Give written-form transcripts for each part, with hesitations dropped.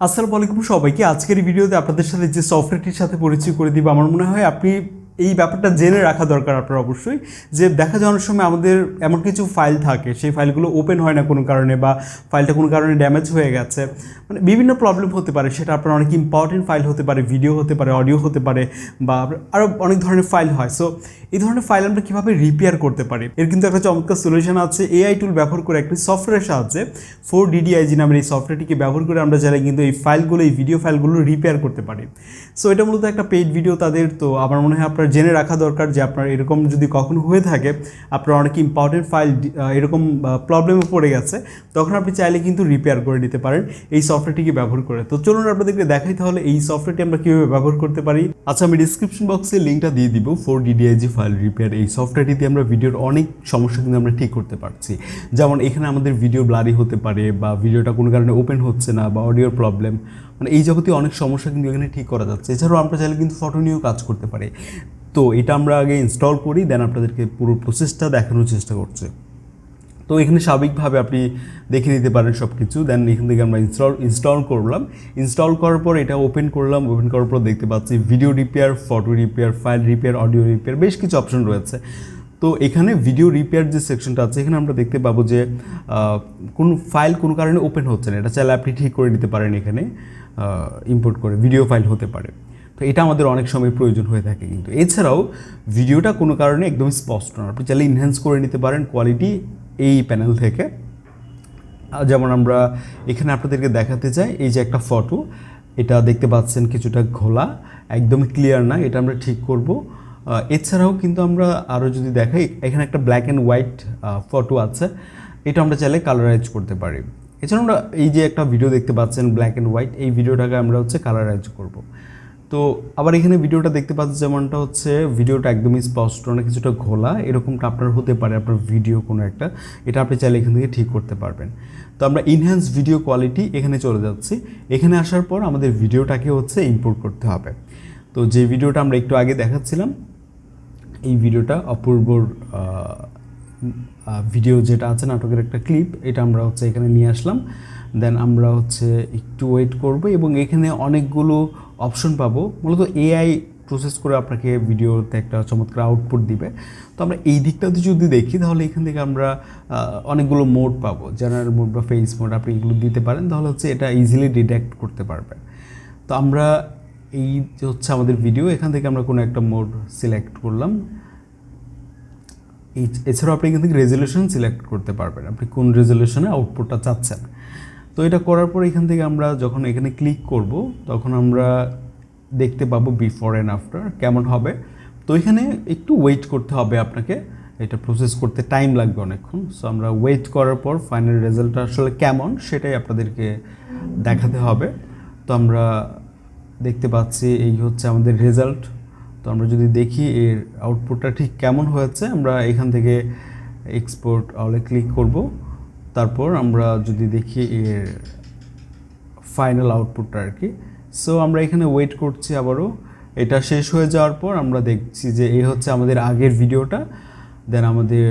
আসসালামু আলাইকুম সবাইকে। আজকের এই ভিডিওতে আপনাদের সাথে যে সফটওয়্যারটির সাথে পরিচয় করে দিব, আমার মনে হয় আপনি এই ব্যাপারটা জেনে রাখা দরকার আপনার অবশ্যই। যে দেখা যায় অনেক সময় আমাদের এমন কিছু ফাইল থাকে, সেই ফাইলগুলো ওপেন হয় না কোনো কারণে, বা ফাইলটা কোনো কারণে ড্যামেজ হয়ে গেছে, মানে বিভিন্ন প্রবলেম হতে পারে। সেটা আপনার অনেক ইম্পর্টেন্ট ফাইল হতে পারে, ভিডিও হতে পারে, অডিও হতে পারে, বা আরও অনেক ধরনের ফাইল হয়। সো এই ধরনের ফাইল আমরা কীভাবে রিপেয়ার করতে পারি, এর কিন্তু একটা চমৎকার সলিউশন আছে। এআই টুল ব্যবহার করে একটি সফটওয়্যারের সাহায্যে 4DDIG নামের এই সফটওয়্যারটিকে ব্যবহার করে আমরা যারা কিন্তু এই ফাইলগুলো, এই ভিডিও ফাইলগুলো রিপেয়ার করতে পারি। সো এটা মূলত একটা পেইড ভিডিও তাদের। তো আমার মনে হয় আপনার জেনে রাখা দরকার যে আপনার এরকম যদি কখনো হয়ে থাকে, আপনার অনেক ইম্পর্টেন্ট ফাইল এরকম প্রবলেমে পড়ে গেছে, তখন আপনি চাইলে কিন্তু রিপেয়ার করে নিতে পারেন এই সফটওয়্যারটিকে ব্যবহার করে। তো চলুন আপনাদেরকে দেখাই তাহলে এই সফটওয়্যারটি আমরা কীভাবে ব্যবহার করতে পারি। আচ্ছা, আমি ডিসক্রিপশন বক্সে লিঙ্কটা দিয়ে দিব। 4DDIG ফাইল রিপেয়ার এই সফটওয়্যারটিতে আমরা ভিডিওর অনেক সমস্যা কিন্তু আমরা ঠিক করতে পারছি। যেমন এখানে আমাদের ভিডিও ব্লারি হতে পারে, বা ভিডিওটা কোনো কারণে ওপেন হচ্ছে না, বা অডিওর প্রবলেম, মানে এই যাবতীয় অনেক সমস্যা কিন্তু এখানে ঠিক করা যাচ্ছে। এছাড়াও আমরা চাইলে কিন্তু ফটো নিয়েও কাজ করতে পারি। তো এটা আমরা আগে ইনস্টল করি, দেন আপনাদেরকে পুরো প্রসেসটা দেখানোর চেষ্টা করছি। তো এখানে স্বাভাবিকভাবে আপনি দেখে নিতে পারেন সব কিছু। দেন এখান থেকে আমরা ইনস্টল করলাম। ইনস্টল করার পর এটা ওপেন করলাম। ওপেন করার পর দেখতে পাচ্ছি video repair, photo repair, file repair, audio repair, বেশ কিছু অপশন রয়েছে। তো এখানে ভিডিও রিপেয়ার যে সেকশনটা আছে, এখানে আমরা দেখতে পাবো যে কোনো ফাইল কোনো কারণে ওপেন হচ্ছে না, এটা চাইলে আপনি ঠিক করে নিতে পারেন। এখানে ইম্পোর্ট করে ভিডিও ফাইল হতে পারে। তো এটা আমাদের অনেক সময় প্রয়োজন হয়ে থাকে। কিন্তু এছাড়াও ভিডিওটা কোনো কারণে একদমই স্পষ্ট না, আপনি চাইলে ইনহ্যান্স করে নিতে পারেন কোয়ালিটি এই প্যানেল থেকে। যেমন আমরা এখানে আপনাদেরকে দেখাতে চাই, এই যে একটা ফটো, এটা দেখতে পাচ্ছেন কিছুটা ঘোলা, একদমই ক্লিয়ার না, এটা আমরা ঠিক করব। এছাড়াও কিন্তু আমরা আরও যদি দেখাই, এখানে একটা ব্ল্যাক অ্যান্ড হোয়াইট ফটো আছে, এটা আমরা চাইলে কালারাইজ করতে পারি। এছাড়াও আমরা এই যে একটা ভিডিও দেখতে পাচ্ছেন ব্ল্যাক অ্যান্ড হোয়াইট, এই ভিডিওটাকে আমরা কালারাইজ করব। তো আবার এখানে ভিডিওটা দেখতে পাচ্ছেন যেমনটা ভিডিওটা একদমই স্পষ্ট না, কিছুটা ঘোলা, এরকমটা আপনার হতে পারে আপনার ভিডিও কোনো একটা, এটা আপনি চাইলে এখান থেকে ঠিক করতে পারবেন। তো আমরা ইনহ্যান্স ভিডিও কোয়ালিটি এখানে চলে যাচ্ছি। এখানে আসার পর আমাদের ভিডিওটাকে ইম্পোর্ট করতে হবে। তো যে ভিডিওটা আমরা একটু আগে দেখাচ্ছিলাম, এই ভিডিওটা অপূর্বর ভিডিও যেটা আছে, নাটকের একটা ক্লিপ, এটা আমরা এখানে নিয়ে আসলাম। দেন আমরা একটু ওয়েট করব, এবং এখানে অনেকগুলো অপশন পাবো। মূলত এআই প্রসেস করে আপনাকে ভিডিওতে একটা চমৎকার আউটপুট দিবে। তো আমরা এই দিকটাতে যদি দেখি, তাহলে এখান থেকে আমরা অনেকগুলো মোড পাবো, জেনারেল মোড বা ফেস মোড, আপনি এগুলো দিতে পারেন, তাহলে এটা ইজিলি ডিটেক্ট করতে পারবেন। তো আমরা এই যে আমাদের ভিডিও, এখান থেকে আমরা কোনো একটা মোড সিলেক্ট করলাম। এছাড়াও আপনি এখান থেকে রেজলিউশন সিলেক্ট করতে পারবেন, আপনি কোন রেজলিউশনে আউটপুটটা চাচ্ছেন। তো এটা করার পর এখান থেকে আমরা যখন এখানে ক্লিক করব, তখন আমরা দেখতে পাবো বিফোর অ্যান্ড আফটার কেমন হবে। তো এখানে একটু ওয়েট করতে হবে আপনাকে, এটা প্রসেস করতে টাইম লাগবে অনেকক্ষণ। সো আমরা ওয়েট করার পর ফাইনাল রেজাল্টটা আসলে কেমন, সেটাই আপনাদেরকে দেখাতে হবে। তো আমরা দেখতে পাচ্ছি এই আমাদের রেজাল্ট। তো আমরা যদি দেখি এর আউটপুটটা ঠিক কেমন হয়েছে, আমরা এখান থেকে এক্সপোর্ট অলে ক্লিক করব। তারপর আমরা যদি দেখি এর ফাইনাল আউটপুটটা আর কি। সো আমরা এখানে ওয়েট করছি আবারও। এটা শেষ হয়ে যাওয়ার পর আমরা দেখছি যে এই আমাদের আগের ভিডিওটা। দেন আমাদের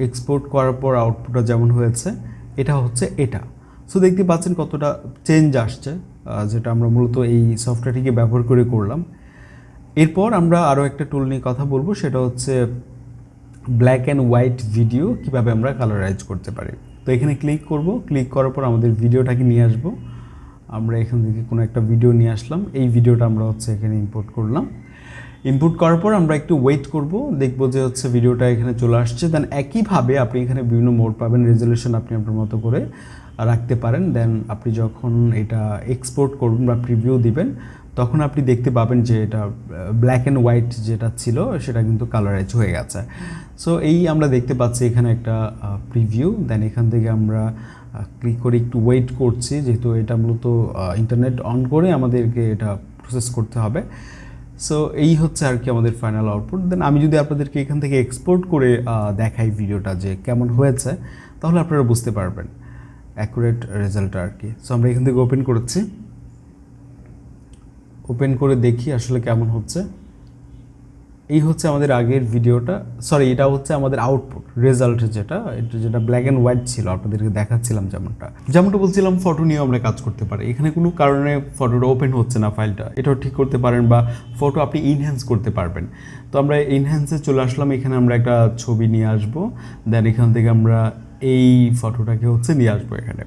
এক্সপোর্ট করার পর আউটপুটটা যেমন হয়েছে, এটা এটা। সো দেখতে পাচ্ছেন কতটা চেঞ্জ আসছে, যেটা আমরা মূলত এই সফটওয়্যারটিকে ব্যবহার করে করলাম। এরপর আমরা আরও একটা টুল নিয়ে কথা বলবো, সেটা ব্ল্যাক অ্যান্ড হোয়াইট ভিডিও কীভাবে আমরা কালারাইজ করতে পারি। তো এখানে ক্লিক করব। ক্লিক করার পর আমাদের ভিডিওটাকে নিয়ে আসবো। আমরা এখান থেকে কোনো একটা ভিডিও নিয়ে আসলাম, এই ভিডিওটা আমরা এখানে ইম্পোর্ট করলাম। ইম্পোর্ট করার পর আমরা একটু ওয়েট করব, দেখব যে ভিডিওটা এখানে চলে আসছে। দেন একইভাবে আপনি এখানে বিভিন্ন মোড পাবেন, রেজলিউশন আপনি আপনার মতো করে রাখতে পারেন। দেন আপনি যখন এটা এক্সপোর্ট করবেন বা প্রিভিউ দিবেন, তখন আপনি দেখতে পাবেন যে এটা ব্ল্যাক অ্যান্ড হোয়াইট যেটা ছিল, সেটা কিন্তু কালারাইজ হয়ে গেছে। সো এই আমরা দেখতে পাচ্ছি এখানে একটা প্রিভিউ। দেন এখান থেকে আমরা ক্লিক করে একটু ওয়েট করছি, যেহেতু এটা মূলত ইন্টারনেট অন করে আমাদেরকে এটা প্রসেস করতে হবে। সো এই আর কি আমাদের ফাইনাল আউটপুট। দেন আমি যদি আপনাদেরকে এখান থেকে এক্সপোর্ট করে দেখাই ভিডিওটা যে কেমন হয়েছে, তাহলে আপনারা বুঝতে পারবেন অ্যাকুরেট রেজাল্টটা আর কি। সো আমরা এখান থেকে ওপেন করেছি, ওপেন করে দেখি আসলে কেমন হচ্ছে। এই হচ্ছে আমাদের আগের ভিডিওটা, সরি এটা হচ্ছে আমাদের আউটপুট রেজাল্ট, যেটা ব্ল্যাক অ্যান্ড হোয়াইট ছিল, আপনাদেরকে দেখাচ্ছিলাম যেমনটা বলছিলাম। ফটো নিয়েও আমরা কাজ করতে পারি। এখানে কোনো কারণে ফটোটা ওপেন হচ্ছে না, ফাইলটা, এটাও ঠিক করতে পারেন, বা ফটো আপনি ইনহ্যান্স করতে পারবেন। তো আমরা ইনহ্যান্সে চলে আসলাম, এখানে আমরা একটা ছবি নিয়ে আসবো, দেন এখান থেকে আমরা এই ফটোটাকে হচ্ছে নিয়ে আসবো এখানে।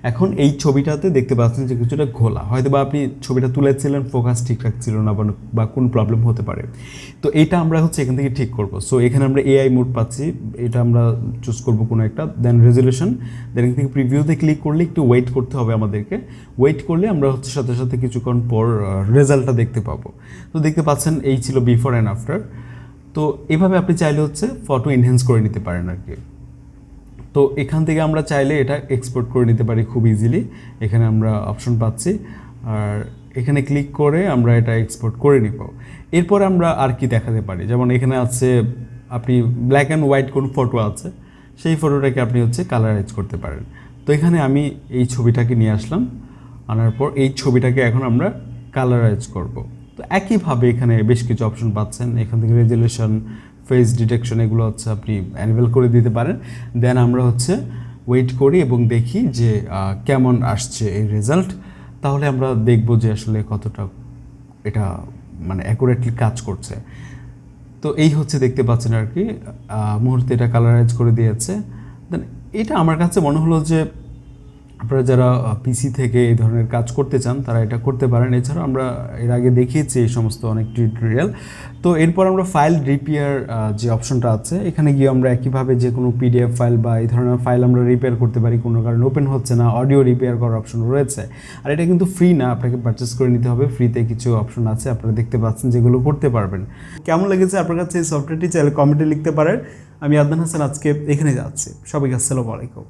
এখন এই ছবিটাতে দেখতে পাচ্ছেন যে কিছুটা ঘোলা, হয়তো বা আপনি ছবিটা তুলেছিলেন, ফোকাস ঠিকঠাক ছিল না, বা কোন প্রবলেম হতে পারে। তো এইটা আমরা হচ্ছে এখান থেকে ঠিক করব। সো এখানে আমরা এআই মোড পাচ্ছি, এটা আমরা চুজ করব কোনো একটা, দেন রেজলিউশন, দেন এখান থেকে প্রিভিউতে ক্লিক করলে একটু ওয়েট করতে হবে আমাদেরকে। ওয়েট করলে আমরা হচ্ছে সাথে সাথে কিছুক্ষণ পর রেজাল্টটা দেখতে পাবো। তো দেখতে পাচ্ছেন এই ছিল বিফোর অ্যান্ড আফটার। তো এভাবে আপনি চাইলে হচ্ছে ফটো এনহ্যান্স করে নিতে পারেন আর কি। তো এখান থেকে আমরা চাইলে এটা এক্সপোর্ট করে নিতে পারি খুব ইজিলি। এখানে আমরা অপশন পাচ্ছি, আর এখানে ক্লিক করে আমরা এটা এক্সপোর্ট করে নিব। এরপর আমরা আর কি দেখাতে পারি, যেমন এখানে আছে আপনি ব্ল্যাক অ্যান্ড হোয়াইট কোন ফটো আছে, সেই ফটোটাকে আপনি হচ্ছে কালারাইজ করতে পারেন। তো এখানে আমি এই ছবিটাকে নিয়ে আসলাম, আনার পর এই ছবিটাকে এখন আমরা কালারাইজ করব। তো একইভাবে এখানে বেশ কিছু অপশন পাচ্ছেন, এখান থেকে রেজলিউশন, ফেস ডিটেকশন, এগুলো হচ্ছে আপনি অ্যানিবেল করে দিতে পারেন। দেন আমরা হচ্ছে ওয়েট করি এবং দেখি যে কেমন আসছে এই রেজাল্ট। তাহলে আমরা দেখব যে আসলে কতটা এটা মানে অ্যাকুরেটলি কাজ করছে। তো এই হচ্ছে দেখতে পাচ্ছেন আর কি, মুহূর্তে এটা কালারাইজ করে দিয়েছে। দেন এটা আমার কাছে মনে হলো যে আপনারা যারা পিসি থেকে এই ধরনের কাজ করতে চান তারা এটা করতে পারেন। এছাড়াও আমরা এর আগে দেখিয়েছি এই সমস্ত অনেক টিউটোরিয়াল। তো এরপর আমরা ফাইল রিপেয়ার যে অপশনটা আছে, এখানে গিয়ে আমরা একইভাবে যে কোনো পিডিএফ ফাইল বা এই ধরনের ফাইল আমরা রিপেয়ার করতে পারি। কোনো কারণে ওপেন হচ্ছে না, অডিও রিপেয়ার করার অপশন রয়েছে। আর এটা কিন্তু ফ্রি না, আপনাকে পারচেস করে নিতে হবে। ফ্রিতে কিছু অপশন আছে আপনারা দেখতে পাচ্ছেন, যেগুলো করতে পারবেন। কেমন লেগেছে আপনার কাছে এই সফটওয়্যারটি চাইলে কমেন্টে লিখতে পারেন। আমি আদনান হাসান আজকে এখানে যাচ্ছি। সবাইকে আসসালামু আলাইকুম।